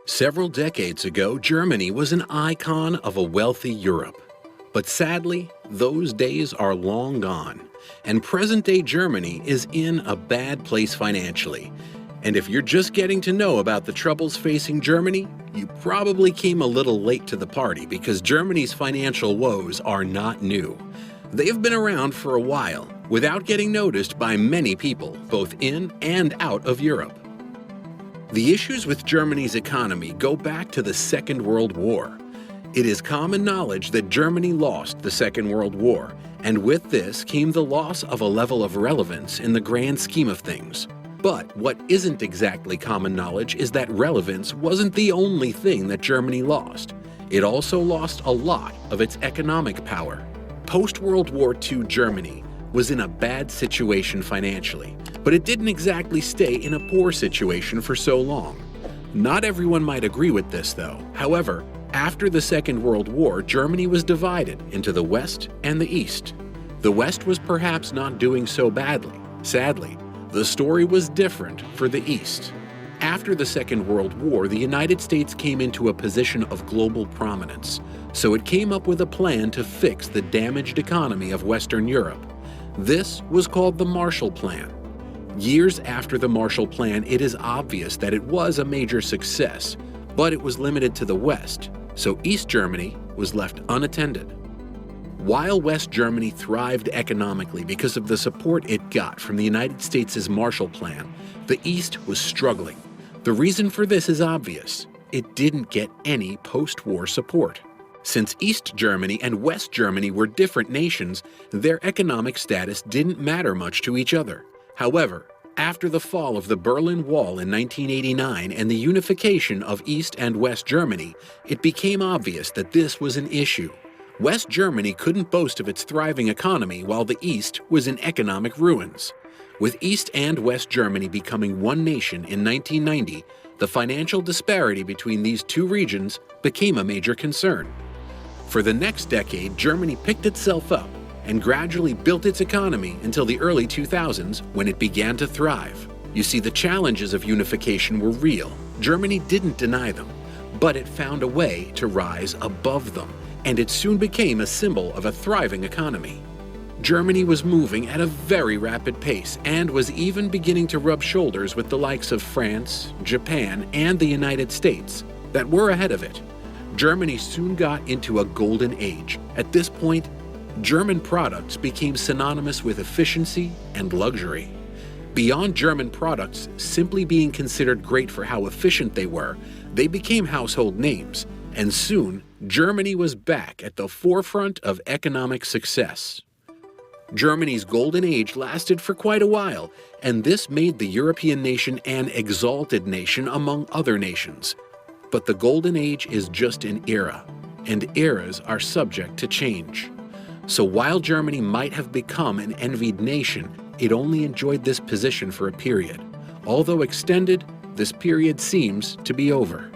Several decades ago, Germany was an icon of a wealthy Europe. But sadly, those days are long gone, and present-day Germany is in a bad place financially. And if you're just getting to know about the troubles facing Germany, you probably came a little late to the party because Germany's financial woes are not new. They have been around for a while, without getting noticed by many people, both in and out of Europe. The issues with Germany's economy go back to the Second World War. It is common knowledge that Germany lost the Second World War, and with this came the loss of a level of relevance in the grand scheme of things. But what isn't exactly common knowledge is that relevance wasn't the only thing that Germany lost. It also lost a lot of its economic power. Post-World War II Germany was in a bad situation financially, but it didn't exactly stay in a poor situation for so long. Not everyone might agree with this, though. However, after the Second World War, Germany was divided into the West and the East. The West was perhaps not doing so badly. Sadly, the story was different for the East. After the Second World War, the United States came into a position of global prominence, so it came up with a plan to fix the damaged economy of Western Europe. This was called the Marshall Plan. Years after the Marshall Plan, it is obvious that it was a major success, but it was limited to the West, so East Germany was left unattended. While West Germany thrived economically because of the support it got from the United States' Marshall Plan, the East was struggling. The reason for this is obvious. It didn't get any post-war support. Since East Germany and West Germany were different nations, their economic status didn't matter much to each other. However, after the fall of the Berlin Wall in 1989 and the unification of East and West Germany, it became obvious that this was an issue. West Germany couldn't boast of its thriving economy while the East was in economic ruins. With East and West Germany becoming one nation in 1990, the financial disparity between these two regions became a major concern. For the next decade, Germany picked itself up and gradually built its economy until the early 2000s when it began to thrive. You see, the challenges of unification were real. Germany didn't deny them, but it found a way to rise above them, and it soon became a symbol of a thriving economy. Germany was moving at a very rapid pace and was even beginning to rub shoulders with the likes of France, Japan, and the United States that were ahead of it. Germany soon got into a golden age. At this point, German products became synonymous with efficiency and luxury. Beyond German products simply being considered great for how efficient they were, they became household names, and soon Germany was back at the forefront of economic success. Germany's golden age lasted for quite a while, and this made the European nation an exalted nation among other nations. But the golden age is just an era, and eras are subject to change. So while Germany might have become an envied nation, it only enjoyed this position for a period. Although extended, this period seems to be over.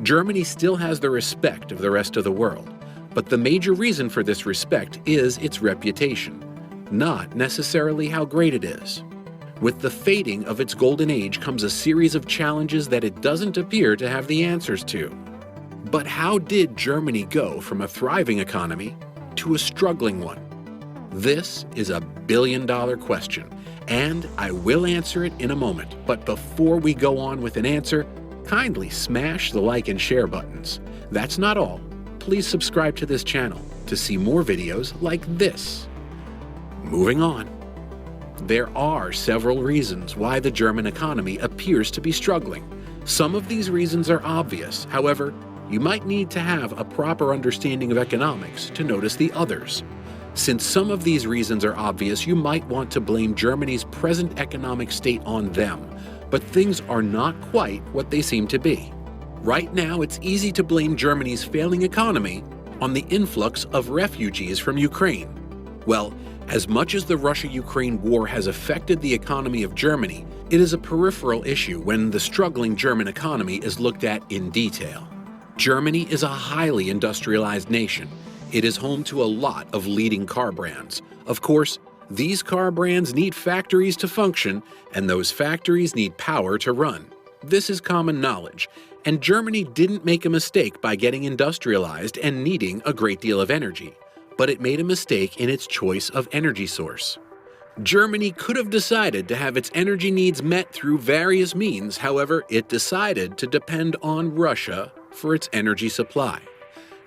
Germany still has the respect of the rest of the world, but the major reason for this respect is its reputation, not necessarily how great it is. With the fading of its golden age comes a series of challenges that it doesn't appear to have the answers to. But how did Germany go from a thriving economy to a struggling one? This is a billion-dollar question, and I will answer it in a moment. But before we go on with an answer, kindly smash the like and share buttons. That's not all. Please subscribe to this channel to see more videos like this. Moving on. There are several reasons why the German economy appears to be struggling. Some of these reasons are obvious. However, you might need to have a proper understanding of economics to notice the others. Since some of these reasons are obvious, you might want to blame Germany's present economic state on them, but things are not quite what they seem to be. Right now, it's easy to blame Germany's failing economy on the influx of refugees from Ukraine. Well, as much as the Russia-Ukraine war has affected the economy of Germany, it is a peripheral issue when the struggling German economy is looked at in detail. Germany is a highly industrialized nation. It is home to a lot of leading car brands. Of course, these car brands need factories to function, and those factories need power to run. This is common knowledge, And Germany didn't make a mistake by getting industrialized and needing a great deal of energy, but it made a mistake in its choice of energy source. Germany could have decided to have its energy needs met through various means, however, it decided to depend on Russia for its energy supply.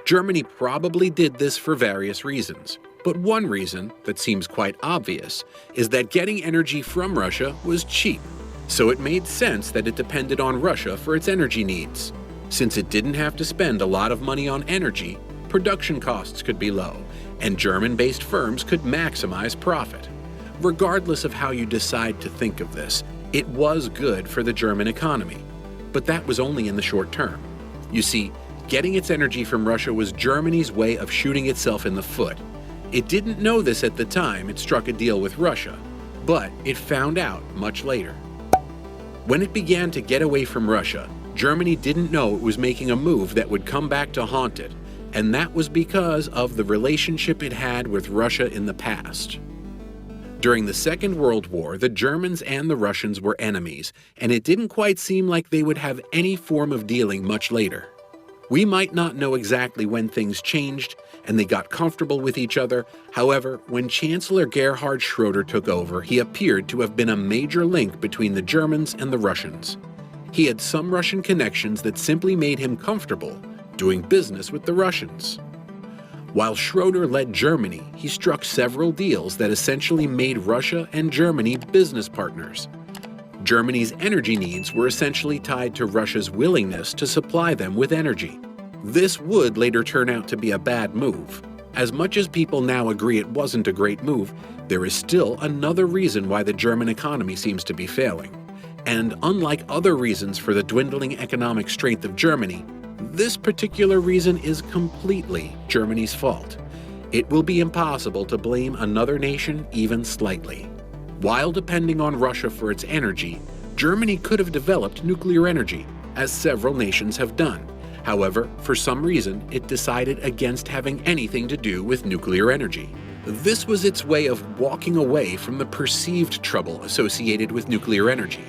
Germany probably did this for various reasons, but one reason that seems quite obvious is that getting energy from Russia was cheap, so it made sense that it depended on Russia for its energy needs. Since it didn't have to spend a lot of money on energy, production costs could be low, and German-based firms could maximize profit. Regardless of how you decide to think of this, it was good for the German economy, but that was only in the short term. You see, getting its energy from Russia was Germany's way of shooting itself in the foot. It didn't know this at the time it struck a deal with Russia, but it found out much later. When it began to get away from Russia, Germany didn't know it was making a move that would come back to haunt it, and that was because of the relationship it had with Russia in the past. During the Second World War, the Germans and the Russians were enemies, and it didn't quite seem like they would have any form of dealing much later. We might not know exactly when things changed and they got comfortable with each other. However, when Chancellor Gerhard Schroeder took over, he appeared to have been a major link between the Germans and the Russians. He had some Russian connections that simply made him comfortable doing business with the Russians. While Schroeder led Germany, he struck several deals that essentially made Russia and Germany business partners. Germany's energy needs were essentially tied to Russia's willingness to supply them with energy. This would later turn out to be a bad move. As much as people now agree it wasn't a great move, there is still another reason why the German economy seems to be failing. And unlike other reasons for the dwindling economic strength of Germany, this particular reason is completely Germany's fault. It will be impossible to blame another nation even slightly. While depending on Russia for its energy, Germany could have developed nuclear energy, as several nations have done. However, for some reason, it decided against having anything to do with nuclear energy. This was its way of walking away from the perceived trouble associated with nuclear energy.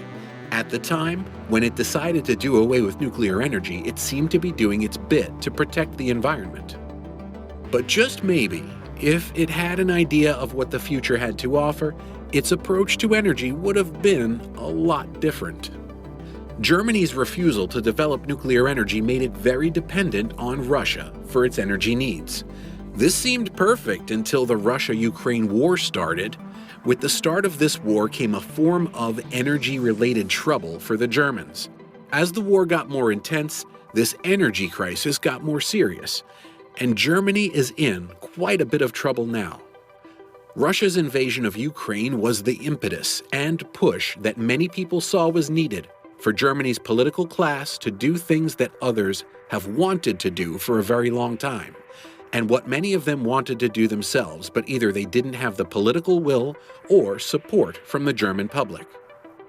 At the time, when it decided to do away with nuclear energy, it seemed to be doing its bit to protect the environment. But just maybe, if it had an idea of what the future had to offer, its approach to energy would have been a lot different. Germany's refusal to develop nuclear energy made it very dependent on Russia for its energy needs. This seemed perfect until the Russia-Ukraine war started. With the start of this war came a form of energy-related trouble for the Germans. As the war got more intense, this energy crisis got more serious, and Germany is in quite a bit of trouble now. Russia's invasion of Ukraine was the impetus and push that many people saw was needed for Germany's political class to do things that others have wanted to do for a very long time, and what many of them wanted to do themselves, but either they didn't have the political will or support from the German public.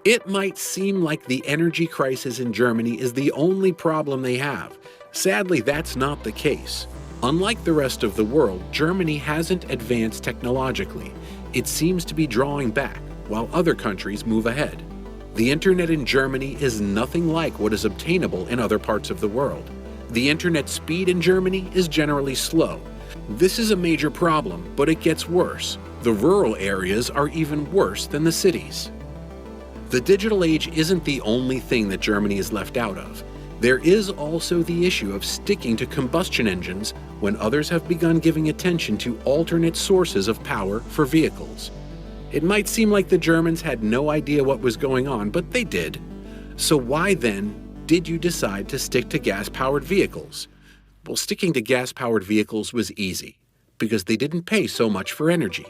It might seem like the energy crisis in Germany is the only problem they have. Sadly, that's not the case. Unlike the rest of the world, Germany hasn't advanced technologically. It seems to be drawing back, while other countries move ahead. The internet in Germany is nothing like what is obtainable in other parts of the world. The internet speed in Germany is generally slow. This is a major problem, but it gets worse. The rural areas are even worse than the cities. The digital age isn't the only thing that Germany is left out of. There is also the issue of sticking to combustion engines when others have begun giving attention to alternate sources of power for vehicles. It might seem like the Germans had no idea what was going on, but they did. So why then did you decide to stick to gas-powered vehicles? Well, sticking to gas-powered vehicles was easy, because they didn't pay so much for energy.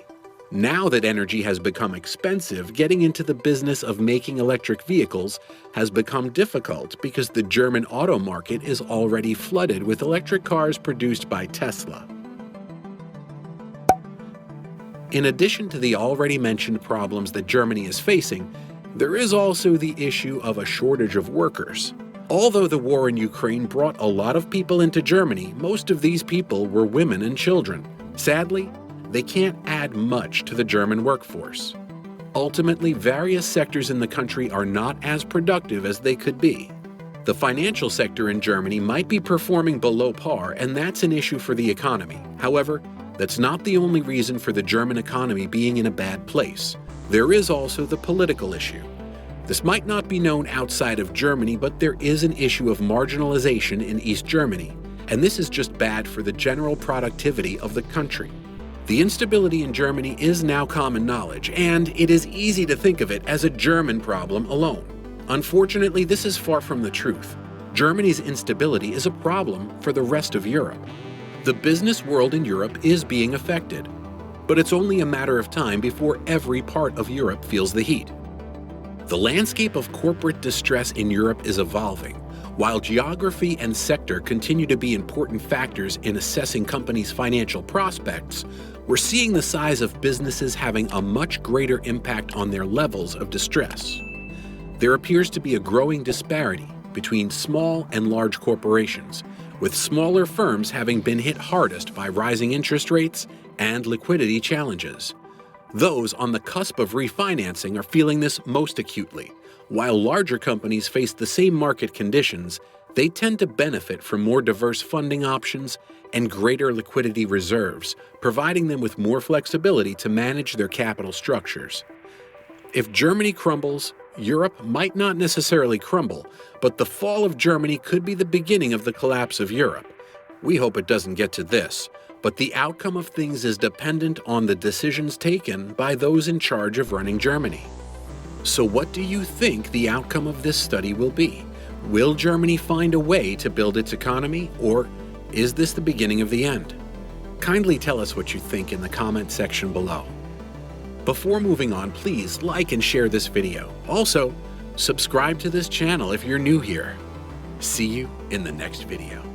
Now that energy has become expensive, getting into the business of making electric vehicles has become difficult because the German auto market is already flooded with electric cars produced by Tesla. In addition to the already mentioned problems that Germany is facing, there is also the issue of a shortage of workers. Although the war in Ukraine brought a lot of people into Germany, most of these people were women and children. Sadly, they can't add much to the German workforce. Ultimately, various sectors in the country are not as productive as they could be. The financial sector in Germany might be performing below par, and that's an issue for the economy. However, that's not the only reason for the German economy being in a bad place. There is also the political issue. This might not be known outside of Germany, but there is an issue of marginalization in East Germany, and this is just bad for the general productivity of the country. The instability in Germany is now common knowledge, and it is easy to think of it as a German problem alone. Unfortunately, this is far from the truth. Germany's instability is a problem for the rest of Europe. The business world in Europe is being affected, but it's only a matter of time before every part of Europe feels the heat. The landscape of corporate distress in Europe is evolving. While geography and sector continue to be important factors in assessing companies' financial prospects, we're seeing the size of businesses having a much greater impact on their levels of distress. There appears to be a growing disparity between small and large corporations, with smaller firms having been hit hardest by rising interest rates and liquidity challenges. Those on the cusp of refinancing are feeling this most acutely. While larger companies face the same market conditions, they tend to benefit from more diverse funding options and greater liquidity reserves, providing them with more flexibility to manage their capital structures. If Germany crumbles, Europe might not necessarily crumble, but the fall of Germany could be the beginning of the collapse of Europe. We hope it doesn't get to this, but the outcome of things is dependent on the decisions taken by those in charge of running Germany. So what do you think the outcome of this study will be? Will Germany find a way to build its economy, or is this the beginning of the end? Kindly tell us what you think in the comment section below. Before moving on, please like and share this video. Also, subscribe to this channel if you're new here. See you in the next video.